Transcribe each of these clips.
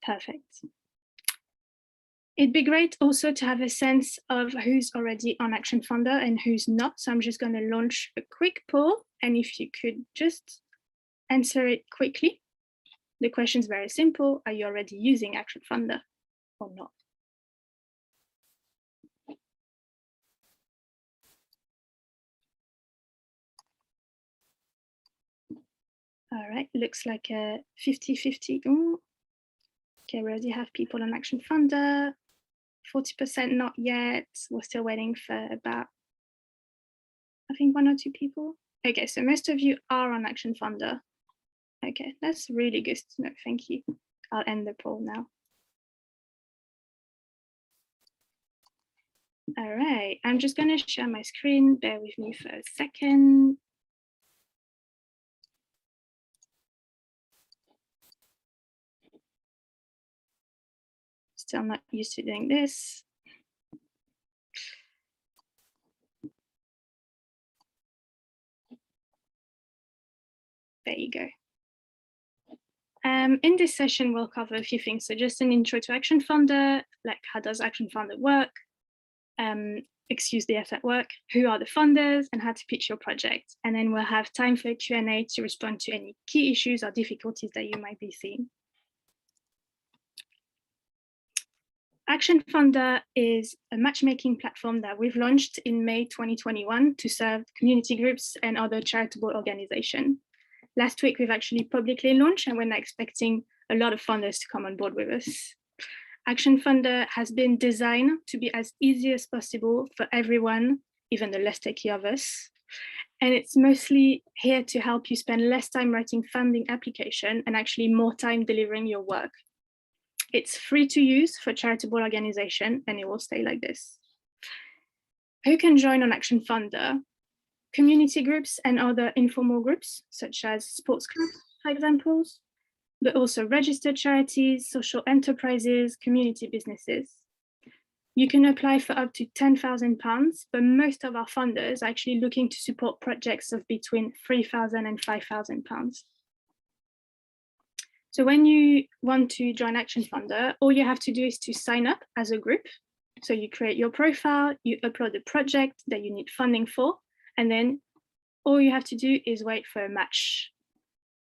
Perfect. It'd be great also to have a sense of who's already on ActionFunder and who's not. So I'm just going to launch a quick poll. And if you could just answer it quickly. The question is very simple. Are you already using ActionFunder or not? All right, looks like a 50-50. Okay, we already have people on ActionFunder. 40% not yet. We're still waiting for about, I think, 1 or 2 people. Okay, so most of you are on ActionFunder. Okay, that's really good to know. Thank you. I'll end the poll now. All right, I'm just going to share my screen. Bear with me for a second. Still not used to doing this. There you go. In this session, we'll cover a few things. So just an intro to ActionFunder, like how does ActionFunder work? Excuse the F at work, who are the funders and how to pitch your project. And then we'll have time for a Q&A to respond to any key issues or difficulties that you might be seeing. ActionFunder is a matchmaking platform that we've launched in May 2021 to serve community groups and other charitable organizations. Last week, we've actually publicly launched and we're now expecting a lot of funders to come on board with us. ActionFunder has been designed to be as easy as possible for everyone, even the less techy of us. And it's mostly here to help you spend less time writing funding application and actually more time delivering your work. It's free to use for charitable organization and it will stay like this. Who can join on ActionFunder? Community groups and other informal groups, such as sports clubs, for example, but also registered charities, social enterprises, community businesses. You can apply for up to £10,000, but most of our funders are actually looking to support projects of between £3,000 and £5,000. So when you want to join ActionFunder, all you have to do is to sign up as a group. So you create your profile, you upload the project that you need funding for, and then all you have to do is wait for a match.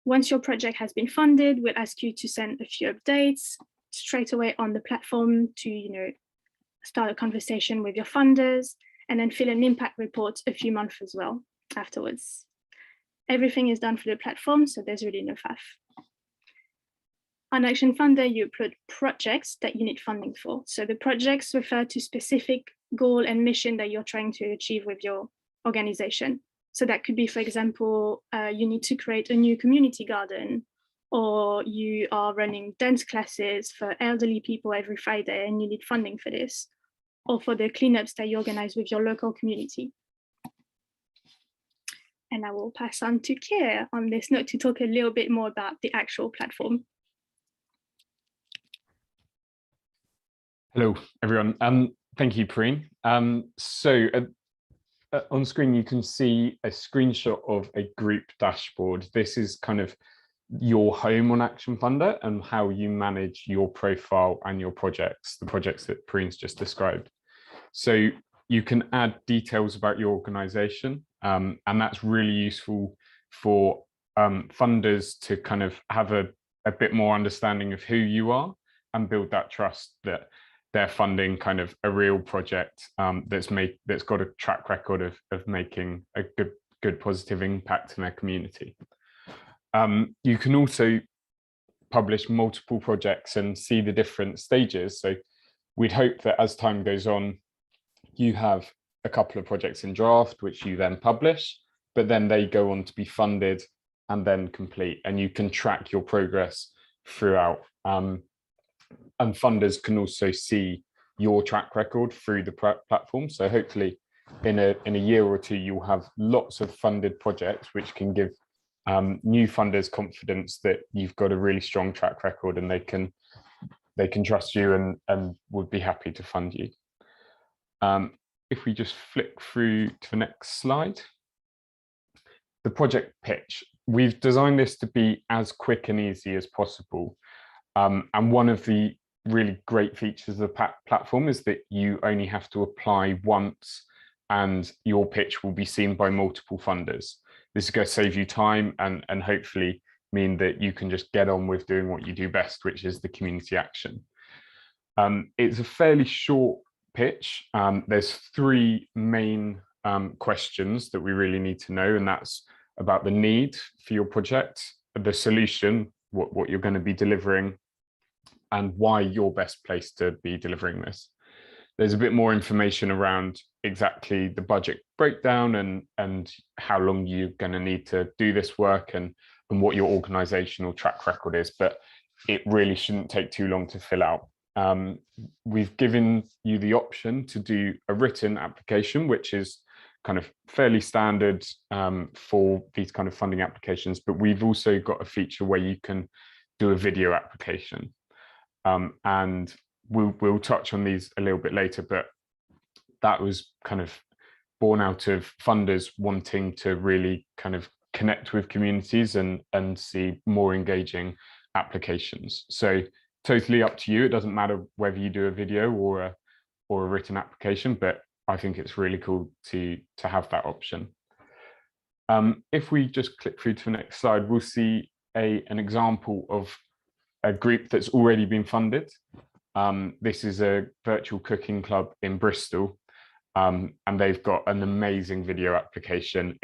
Once your project has been funded, we'll ask you to send a few updates straight away on the platform to, start a conversation with your funders, and then fill an impact report a few months as well afterwards. Everything is done through the platform, so there's really no faff. On ActionFunder, you upload projects that you need funding for. So the projects refer to specific goal and mission that you're trying to achieve with your organization. So that could be, for example, you need to create a new community garden, or you are running dance classes for elderly people every Friday and you need funding for this, or for the cleanups that you organize with your local community. And I will pass on to Kier on this note to talk a little bit more about the actual platform. Hello, everyone. Thank you, Preen. On screen, you can see a screenshot of a group dashboard. This is kind of your home on ActionFunder and how you manage your profile and your projects, the projects that Preen's just described. So you can add details about your organization, and that's really useful for funders to kind of have a bit more understanding of who you are and build that trust that they're funding kind of a real project that's got a track record of making a good positive impact in their community. You can also publish multiple projects and see the different stages. So we'd hope that as time goes on, you have a couple of projects in draft, which you then publish, but then they go on to be funded and then complete, and you can track your progress throughout. And funders can also see your track record through the platform. So hopefully in a year or two, you'll have lots of funded projects, which can give new funders confidence that you've got a really strong track record and they can trust you and would be happy to fund you. If we just flick through to the next slide. The project pitch. We've designed this to be as quick and easy as possible. And one of the really great features of the platform is that you only have to apply once and your pitch will be seen by multiple funders. This is going to save you time and hopefully mean that you can just get on with doing what you do best, which is the community action. It's a fairly short pitch. There's three main questions that we really need to know, and that's about the need for your project, the solution, what you're going to be delivering, and why you're best placed to be delivering this. There's a bit more information around exactly the budget breakdown and how long you're going to need to do this work and what your organizational track record is, but it really shouldn't take too long to fill out. We've given you the option to do a written application, which is kind of fairly standard for these kind of funding applications, but we've also got a feature where you can do a video application. And we'll touch on these a little bit later, but that was kind of born out of funders wanting to really kind of connect with communities and see more engaging applications. So totally up to you. It doesn't matter whether you do a video or a written application, but I think it's really cool to have that option. If we just click through to the next slide, we'll see an example of a group that's already been funded. This is a virtual cooking club in Bristol, and they've got an amazing video application.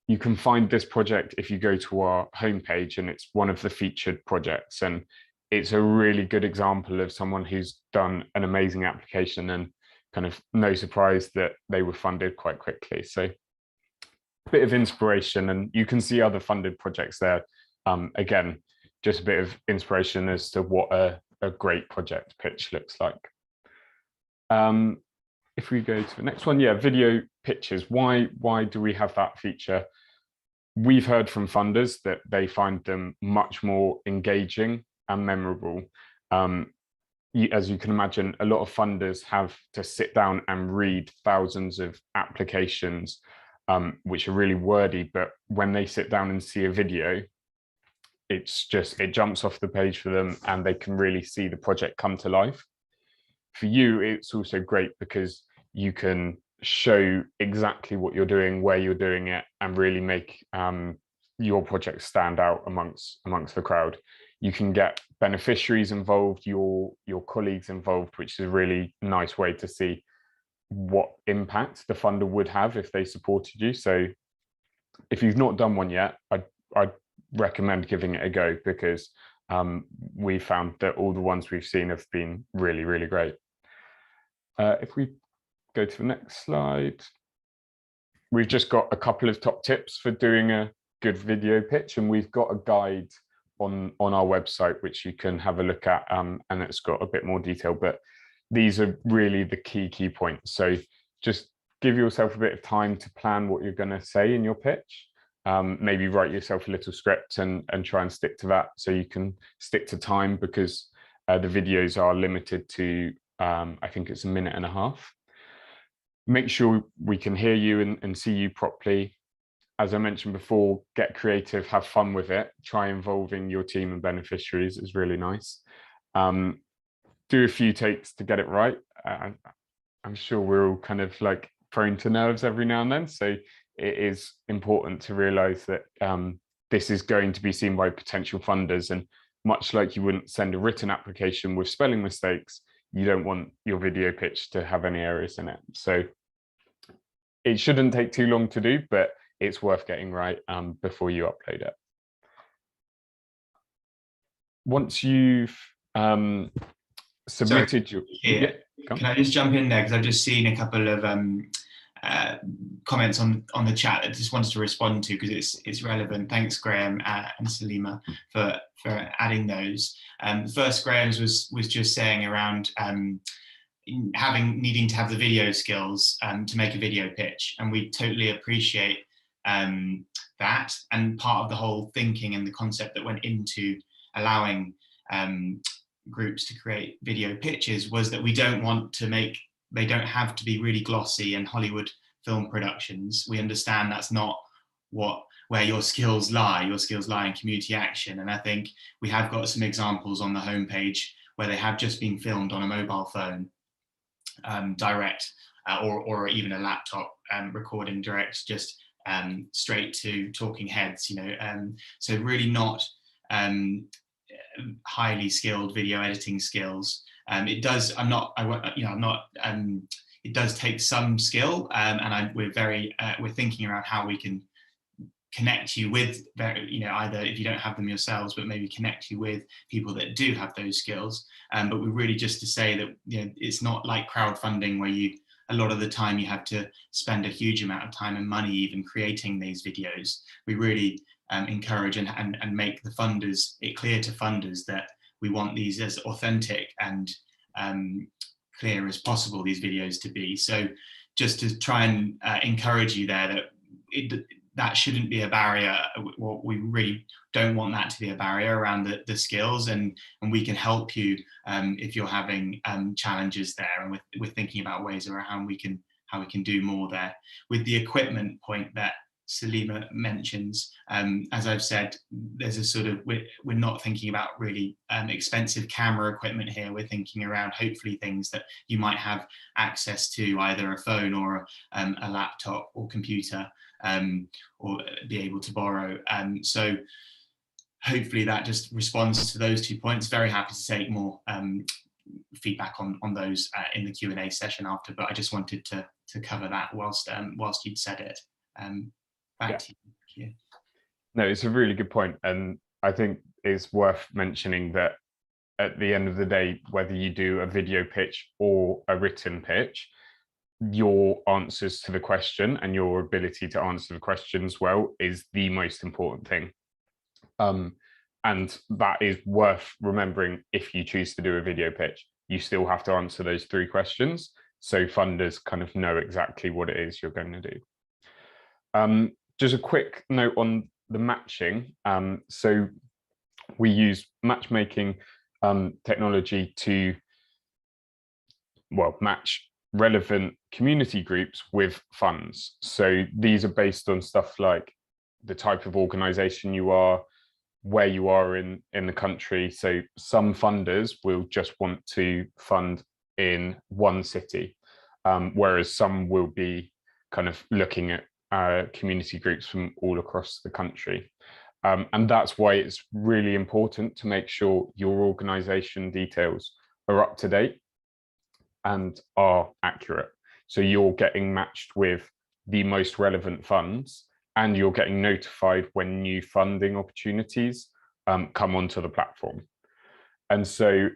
You can find this project if you go to our homepage, and it's one of the featured projects. And it's a really good example of someone who's done an amazing application, and kind of no surprise that they were funded quite quickly. So a bit of inspiration, and you can see other funded projects there. Again, just a bit of inspiration as to what a great project pitch looks like. If we go to the next one, yeah, video pitches. Why do we have that feature? We've heard from funders that they find them much more engaging and memorable. As you can imagine, a lot of funders have to sit down and read thousands of applications, which are really wordy, but when they sit down and see a video, it jumps off the page for them and they can really see the project come to life. For you, it's also great because you can show exactly what you're doing, where you're doing it, and really make your project stand out amongst the crowd. You can get beneficiaries involved, your colleagues involved, which is a really nice way to see what impact the funder would have if they supported you. So if you've not done one yet, I'd recommend giving it a go, because we found that all the ones we've seen have been really, really great. If we go to the next slide, we've just got a couple of top tips for doing a good video pitch, and we've got a guide on our website which you can have a look at, and it's got a bit more detail, but these are really the key points. So just give yourself a bit of time to plan what you're going to say in your pitch. Maybe write yourself a little script and try and stick to that, so you can stick to time, because the videos are limited to I think it's 1.5 minutes. Make sure we can hear you and see you properly. As I mentioned before, get creative, have fun with it. Try involving your team and beneficiaries is really nice. Do a few takes to get it right. I'm sure we're all kind of like prone to nerves every now and then, so it is important to realize that this is going to be seen by potential funders, and much like you wouldn't send a written application with spelling mistakes, you don't want your video pitch to have any errors in it. So it shouldn't take too long to do, but it's worth getting right before you upload it. Once you've submitted your... Yeah, can I just jump in there, because I've just seen a couple of comments on the chat that I just wanted to respond to, because it's relevant. Thanks, Graham and Salima, for adding those. First, Graham's was just saying around needing to have the video skills to make a video pitch, and we totally appreciate that. And part of the whole thinking and the concept that went into allowing groups to create video pitches was that we don't want to make, they don't have to be really glossy and Hollywood film productions. We understand that's not what where your skills lie. Your skills lie in community action. And I think we have got some examples on the homepage where they have just been filmed on a mobile phone direct, or even a laptop recording direct, just straight to talking heads, so really not highly skilled video editing skills. It does, it does take some skill, and we're thinking around how we can connect you with, either if you don't have them yourselves, but maybe connect you with people that do have those skills. But we're really just to say that, it's not like crowdfunding where a lot of the time you have to spend a huge amount of time and money even creating these videos. We really encourage and make the funders, it clear to funders that we want these as authentic and clear as possible, these videos to be. So just to try and encourage you there, that that shouldn't be a barrier. We really don't want that to be a barrier around the skills, and we can help you if you're having challenges there, and we're thinking about ways around how we can do more there. With the equipment point that Salima mentions, as I've said, there's a sort of, we're not thinking about really expensive camera equipment here. We're thinking around hopefully things that you might have access to, either a phone or a laptop or computer, or be able to borrow. So hopefully that just responds to those 2 points. Very happy to take more feedback on those in the Q&A session after, but I just wanted to cover that whilst you'd said it. Back to you. No, it's a really good point, and I think it's worth mentioning that at the end of the day, whether you do a video pitch or a written pitch, your answers to the question and your ability to answer the questions well is the most important thing. And that is worth remembering. If you choose to do a video pitch, you still have to answer those 3 questions, so funders kind of know exactly what it is you're going to do. Just a quick note on the matching. So we use matchmaking technology to, match relevant community groups with funds. So these are based on stuff like the type of organization you are, where you are in the country. So some funders will just want to fund in one city, whereas some will be kind of looking at community groups from all across the country. And that's why it's really important to make sure your organization details are up to date and are accurate. So you're getting matched with the most relevant funds, and you're getting notified when new funding opportunities come onto the platform. And so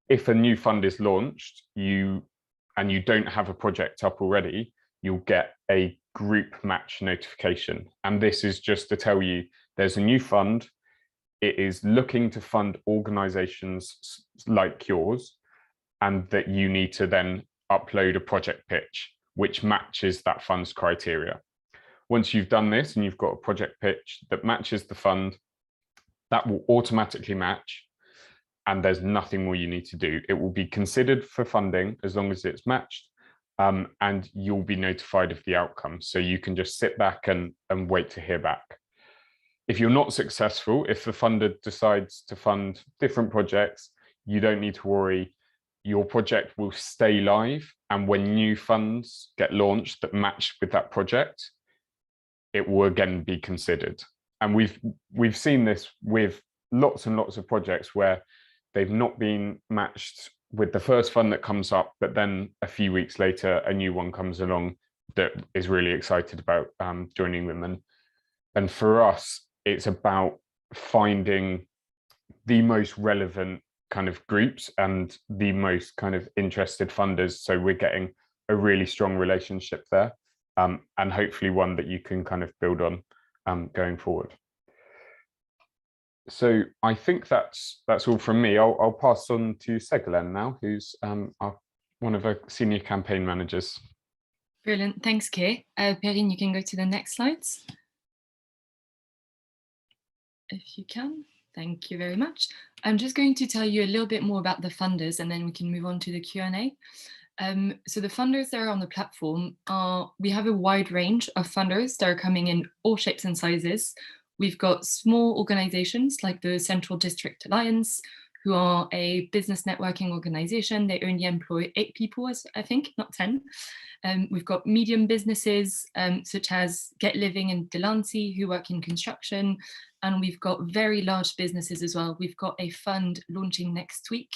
if a new fund is launched, and you don't have a project up already, you'll get a group match notification. And this is just to tell you there's a new fund. It is looking to fund organizations like yours, and that you need to then upload a project pitch which matches that fund's criteria. Once you've done this and you've got a project pitch that matches the fund, that will automatically match, and there's nothing more you need to do. It will be considered for funding as long as it's matched, and you'll be notified of the outcome. So you can just sit back and wait to hear back. If you're not successful, if the funder decides to fund different projects, you don't need to worry. Your project will stay live, and when new funds get launched that match with that project, it will again be considered. And we've seen this with lots and lots of projects where they've not been matched with the first fund that comes up, but then a few weeks later, a new one comes along that is really excited about joining them. And for us, it's about finding the most relevant kind of groups and the most kind of interested funders. So we're getting a really strong relationship there, and hopefully one that you can kind of build on going forward. So I think that's all from me. I'll pass on to Segalen now, who's one of our senior campaign managers. Brilliant, thanks, Kay. Perrine, you can go to the next slides. If you can, thank you very much. I'm just going to tell you a little bit more about the funders, and then we can move on to the Q&A. So the funders that are on the platform we have a wide range of funders that are coming in all shapes and sizes. We've got small organizations like the Central District Alliance, who are a business networking organization. They only employ 8 people, I think, not 10. We've got medium businesses such as Get Living and Delancey, who work in construction. And we've got very large businesses as well. We've got a fund launching next week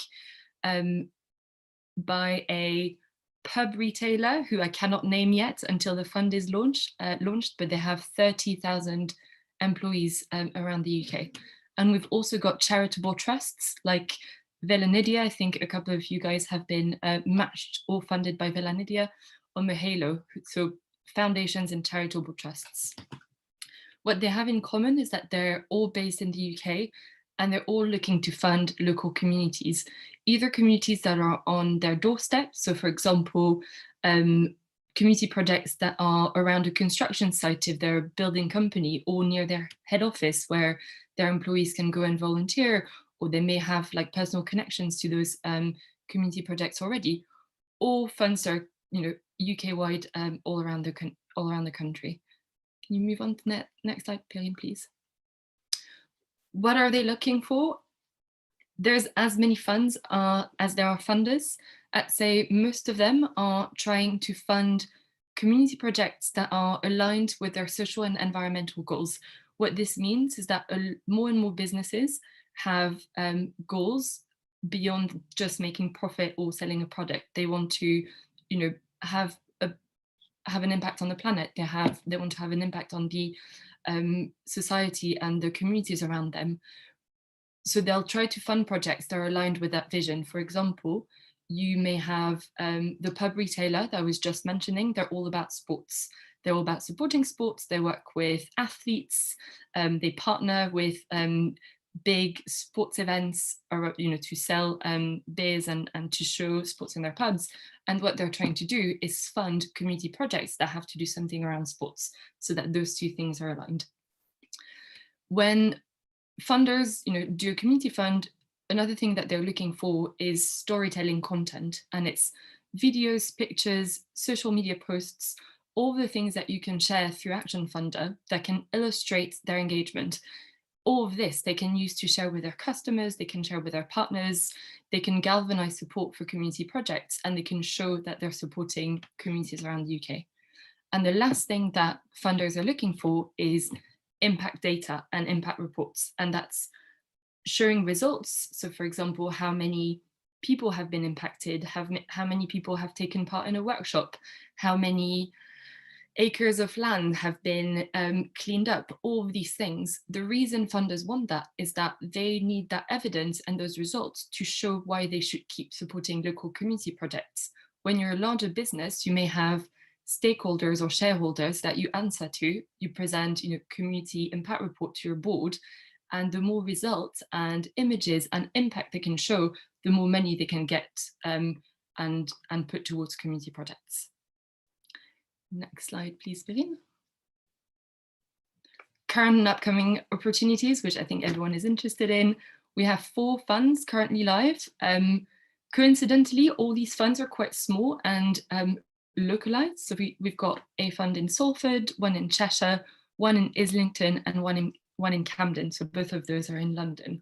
by a pub retailer who I cannot name yet until the fund is launched, but they have 30,000 employees around the UK. And we've also got charitable trusts like Velanidia. I think a couple of you guys have been matched or funded by Velanidia, or Mahalo, so foundations and charitable trusts. What they have in common is that they're all based in the UK, and they're all looking to fund local communities, either communities that are on their doorstep. So for example, community projects that are around a construction site if they're a building company, or near their head office where their employees can go and volunteer, or they may have like personal connections to those community projects already. All funds are, UK-wide, all around the country. Can you move on to the next slide, Perrine, please? What are they looking for? There's as many funds as there are funders. I'd say most of them are trying to fund community projects that are aligned with their social and environmental goals. What this means is that more and more businesses have goals beyond just making profit or selling a product. They want to, have an impact on the planet. They want to have an impact on the society and the communities around them. So they'll try to fund projects that are aligned with that vision. For example, you may have the pub retailer that I was just mentioning. They're all about sports. They're all about supporting sports. They work with athletes. They partner with big sports events, or to sell beers and to show sports in their pubs. And what they're trying to do is fund community projects that have to do something around sports, so that those two things are aligned. When funders, do a community fund, another thing that they're looking for is storytelling content, and it's videos, pictures, social media posts, all the things that you can share through ActionFunder that can illustrate their engagement. All of this they can use to share with their customers, they can share with their partners, they can galvanize support for community projects, and they can show that they're supporting communities around the UK. And the last thing that funders are looking for is impact data and impact reports, and that's showing results. So for example, how many people have been impacted, how many people have taken part in a workshop, how many acres of land have been cleaned up, all of these things. The reason funders want that is that they need that evidence and those results to show why they should keep supporting local community projects. When you're a larger business, you may have stakeholders or shareholders that you answer to. You present, community impact report to your board, and the more results and images and impact they can show, the more money they can get and put towards community projects. Next slide, please, Perrine. Current and upcoming opportunities, which I think everyone is interested in. We have 4 funds currently live. Coincidentally, all these funds are quite small and localized. So we've got a fund in Salford, one in Cheshire, one in Islington, and one in Camden. So both of those are in London.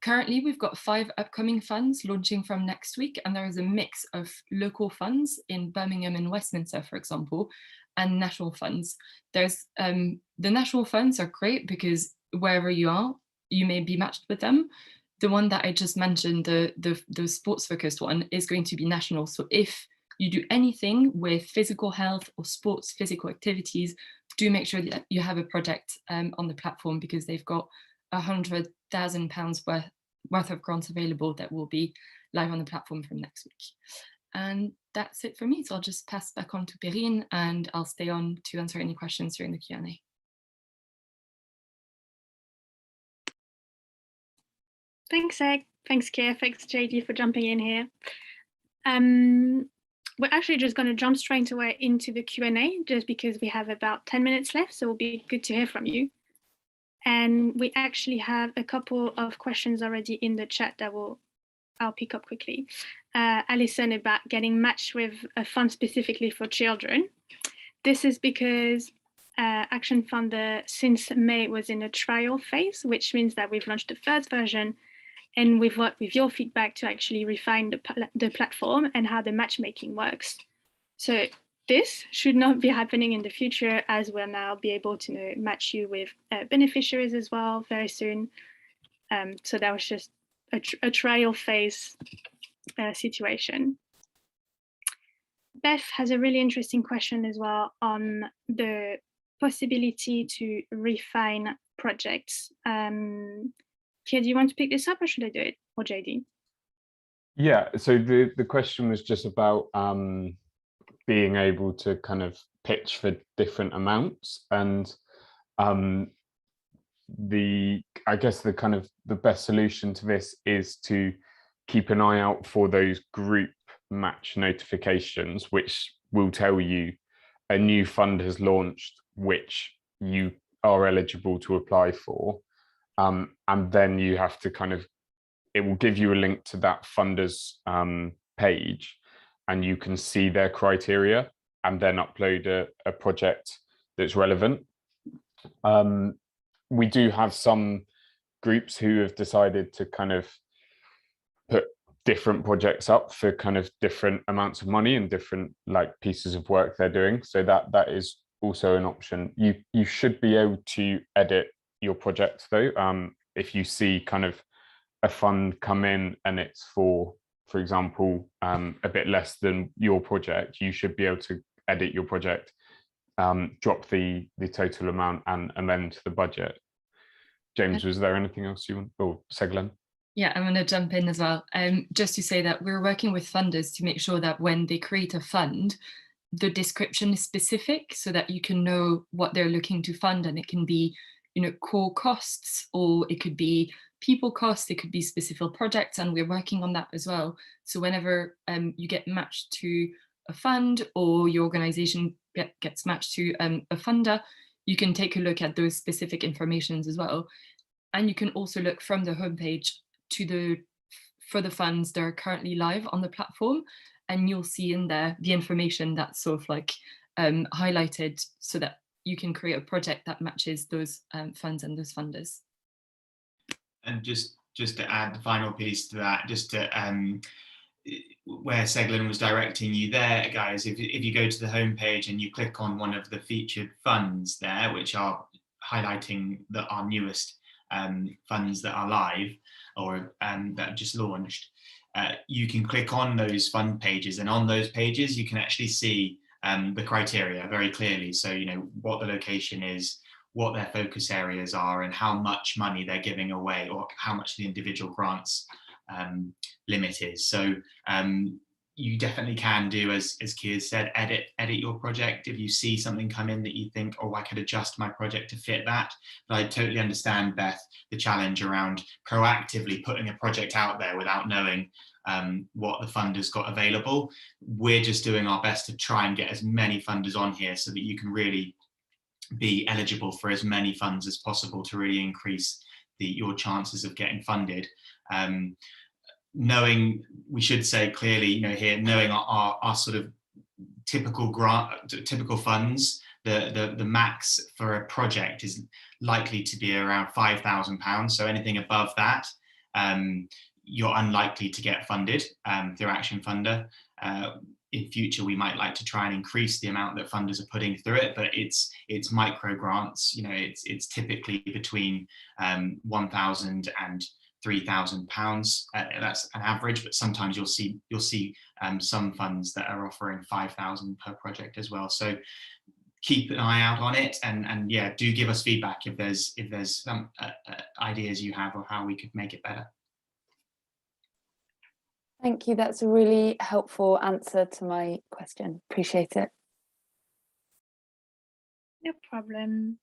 Currently, we've got 5 upcoming funds launching from next week, and there is a mix of local funds in Birmingham and Westminster, for example, and national funds. There's the national funds are great because wherever you are, you may be matched with them. The one that I just mentioned, the sports focused one, is going to be national. So if you do anything with physical health or sports, physical activities, do make sure that you have a project on the platform, because they've got £100,000 worth of grants available that will be live on the platform from next week. And that's it for me. So I'll just pass back on to Perrine, and I'll stay on to answer any questions during the Q&A. Thanks, Egg. Thanks, Keir. Thanks, JD, for jumping in here. We're actually just going to jump straight away into the Q&A, just because we have about 10 minutes left, so it'll be good to hear from you. And we actually have a couple of questions already in the chat that I'll pick up quickly. Alison, about getting matched with a fund specifically for children. This is because ActionFunder since May was in a trial phase, which means that we've launched the first version, and we've worked with your feedback to actually refine the platform and how the matchmaking works. So this should not be happening in the future, as we'll now be able to match you with beneficiaries as well very soon. So that was just a trial phase situation. Beth has a really interesting question as well on the possibility to refine projects. Kia, do you want to pick this up, or should I do it, or JD? Yeah, so the question was just about being able to kind of pitch for different amounts, and I guess the best solution to this is to keep an eye out for those group match notifications, which will tell you a new fund has launched, which you are eligible to apply for. And then you have to it will give you a link to that funder's page, and you can see their criteria and then upload a project that's relevant. We do have some groups who have decided to kind of put different projects up for kind of different amounts of money and different pieces of work they're doing. So that is also an option. You should be able to edit your projects though. If you see kind of a fund come in and it's for example, a bit less than your project, you should be able to edit your project, drop the total amount and amend the budget. James, was there anything else you want? Or Seglen? Yeah, I'm going to jump in as well. Just to say that we're working with funders to make sure that when they create a fund, the description is specific so that you can know what they're looking to fund, and it can be, core costs, or it could be people costs, it could be specific projects, and we're working on that as well. So whenever you get matched to a fund, or your organization gets matched to a funder, you can take a look at those specific informations as well. And you can also look from the homepage for the funds that are currently live on the platform, and you'll see in there the information that's sort of highlighted so that you can create a project that matches those funds and those funders. And just to add the final piece to that, just to where Seglen was directing you there, guys, if you go to the homepage and you click on one of the featured funds there, which are highlighting our newest funds that are live or that have just launched, you can click on those fund pages, and on those pages you can actually see the criteria very clearly. So what the location is, what their focus areas are, and how much money they're giving away, or how much the individual grants limit is. So you definitely can do, as Kia said, edit your project if you see something come in that you think, oh, I could adjust my project to fit that. But I totally understand, Beth, the challenge around proactively putting a project out there without knowing what the funder's got available. We're just doing our best to try and get as many funders on here so that you can really be eligible for as many funds as possible to really increase your chances of getting funded. Knowing, we should say clearly, here, knowing our sort of typical funds, the max for a project is likely to be around £5,000. So anything above that, you're unlikely to get funded through ActionFunder. In future, we might like to try and increase the amount that funders are putting through it, but it's micro grants. It's typically between £1,000 and £3,000. That's an average, but sometimes you'll see some funds that are offering £5,000 per project as well. So keep an eye out on it, and yeah, do give us feedback if there's some ideas you have of how we could make it better. Thank you. That's a really helpful answer to my question. Appreciate it. No problem.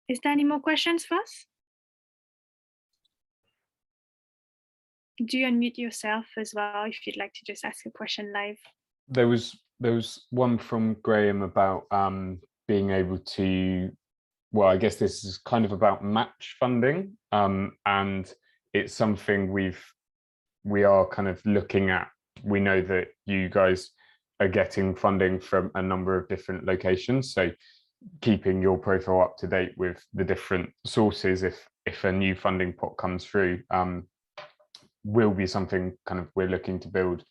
Is there any more questions for us? Do you unmute yourself as well if you'd like to just ask a question live? There was one from Graham about being able to, well, I guess this is kind of about match funding, and it's something we are kind of looking at. We know that you guys are getting funding from a number of different locations, so keeping your profile up to date with the different sources, if a new funding pot comes through, will be something kind of we're looking to build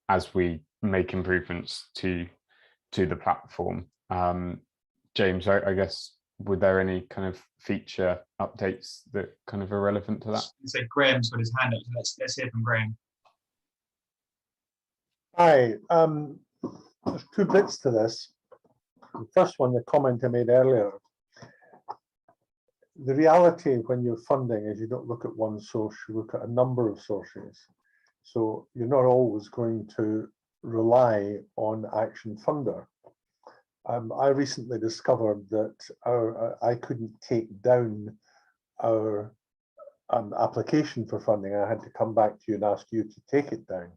as we make improvements to the platform. James, I guess, were there any kind of feature updates that kind of are relevant to that? So Graham's got his hand up, so let's hear from Graham. Hi, there's two bits to this. The first one, the comment I made earlier. The reality when you're funding is you don't look at one source, you look at a number of sources. So you're not always going to rely on ActionFunder. I recently discovered that I couldn't take down our application for funding. I had to come back to you and ask you to take it down.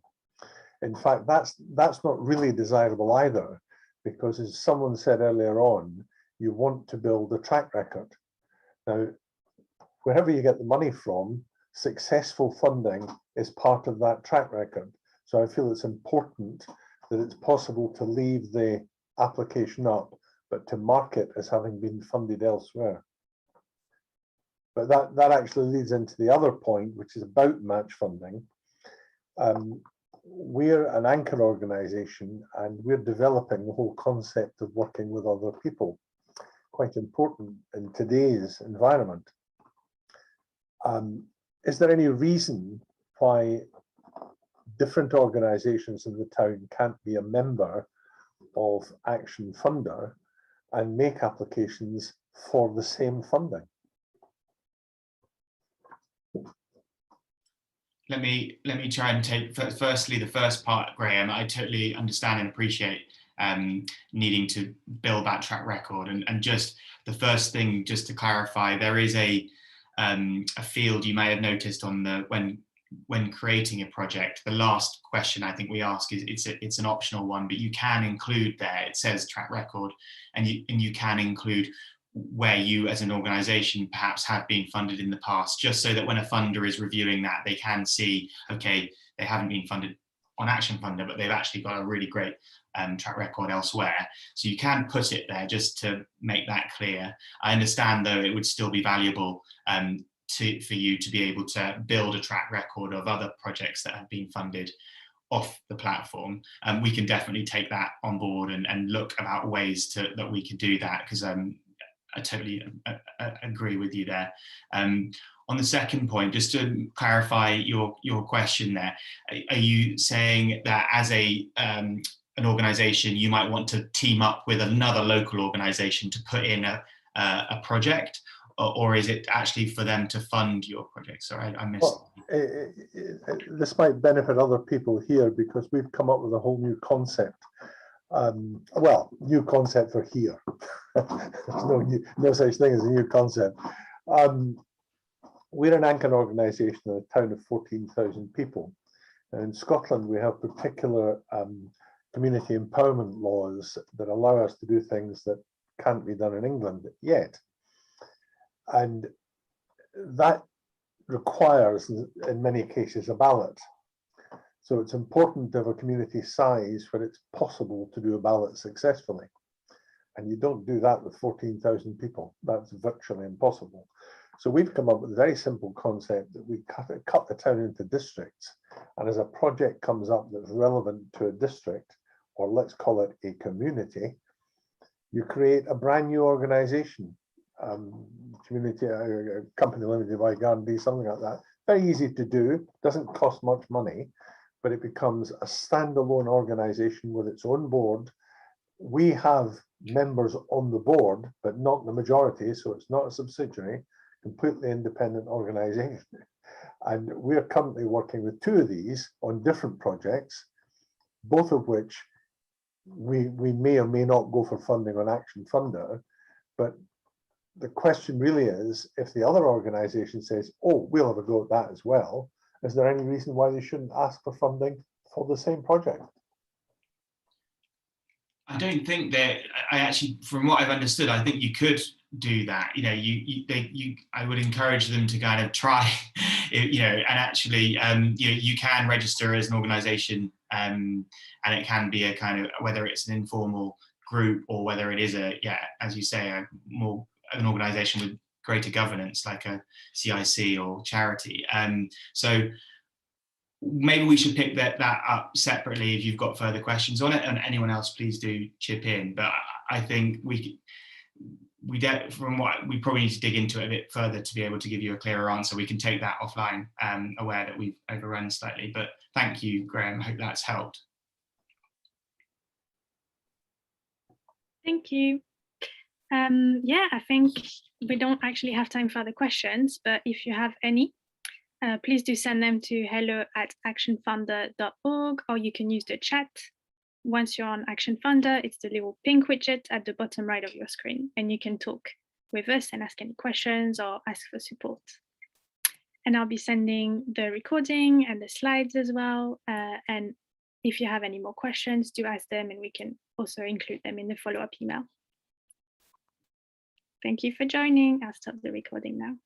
In fact, that's not really desirable either, because as someone said earlier on, you want to build a track record. Now, wherever you get the money from, successful funding is part of that track record. So I feel it's important that it's possible to leave the application up, but to mark it as having been funded elsewhere. But that actually leads into the other point, which is about match funding. We're an anchor organization and we're developing the whole concept of working with other people. Quite important in today's environment. Is there any reason why different organizations in the town can't be a member of ActionFunder and make applications for the same funding? Let me try and take firstly the first part, Graham. I totally understand and appreciate needing to build that track record, and just the first thing, just to clarify, there is a field you may have noticed on the when creating a project. The last question I think we ask is it's an optional one, but you can include there, it says track record, and you can include where you as an organization perhaps have been funded in the past, just so that when a funder is reviewing that, they can see, okay, they haven't been funded on ActionFunder, but they've actually got a really great track record elsewhere. So you can put it there just to make that clear. I understand though it would still be valuable for you to be able to build a track record of other projects that have been funded off the platform. We can definitely take that on board and look about ways that we can do that, because I totally agree with you there. On the second point, just to clarify your question there, are you saying that as an organization, you might want to team up with another local organization to put in a project, or is it actually for them to fund your project? Sorry, I missed. Well, this might benefit other people here because we've come up with a whole new concept. Well, new concept for here. There's no such thing as a new concept. We're an anchor organisation in a town of 14,000 people. And in Scotland, we have particular community empowerment laws that allow us to do things that can't be done in England yet. And that requires, in many cases, a ballot. So it's important to have a community size where it's possible to do a ballot successfully. And you don't do that with 14,000 people. That's virtually impossible. So we've come up with a very simple concept that we cut the town into districts. And as a project comes up that's relevant to a district, or let's call it a community, you create a brand new organization, community, company limited by guarantee, something like that. Very easy to do, doesn't cost much money, but it becomes a standalone organization with its own board. We have members on the board, but not the majority, so it's not a subsidiary, completely independent organization. And we're currently working with two of these on different projects, both of which we may or may not go for funding on ActionFunder. But the question really is, if the other organization says, oh, we'll have a go at that as well, is there any reason why they shouldn't ask for funding for the same project? I don't think that, I actually, from what I've understood, I think you could do that. You know, I would encourage them to kind of try you know, and actually, you can register as an organisation, and it can be a kind of, whether it's an informal group or whether it is as you say, an organisation with greater governance like a CIC or charity. So maybe we should pick that up separately if you've got further questions on it, and anyone else please do chip in. But I think we probably need to dig into it a bit further to be able to give you a clearer answer. We can take that offline, aware that we've overrun slightly, but thank you, Graham. I hope that's helped. Thank you. Yeah, I think we don't actually have time for other questions, but if you have any, please do send them to hello@actionfunder.org, or you can use the chat. Once you're on ActionFunder, it's the little pink widget at the bottom right of your screen, and you can talk with us and ask any questions or ask for support. And I'll be sending the recording and the slides as well. And if you have any more questions, do ask them, and we can also include them in the follow-up email. Thank you for joining. I'll stop the recording now.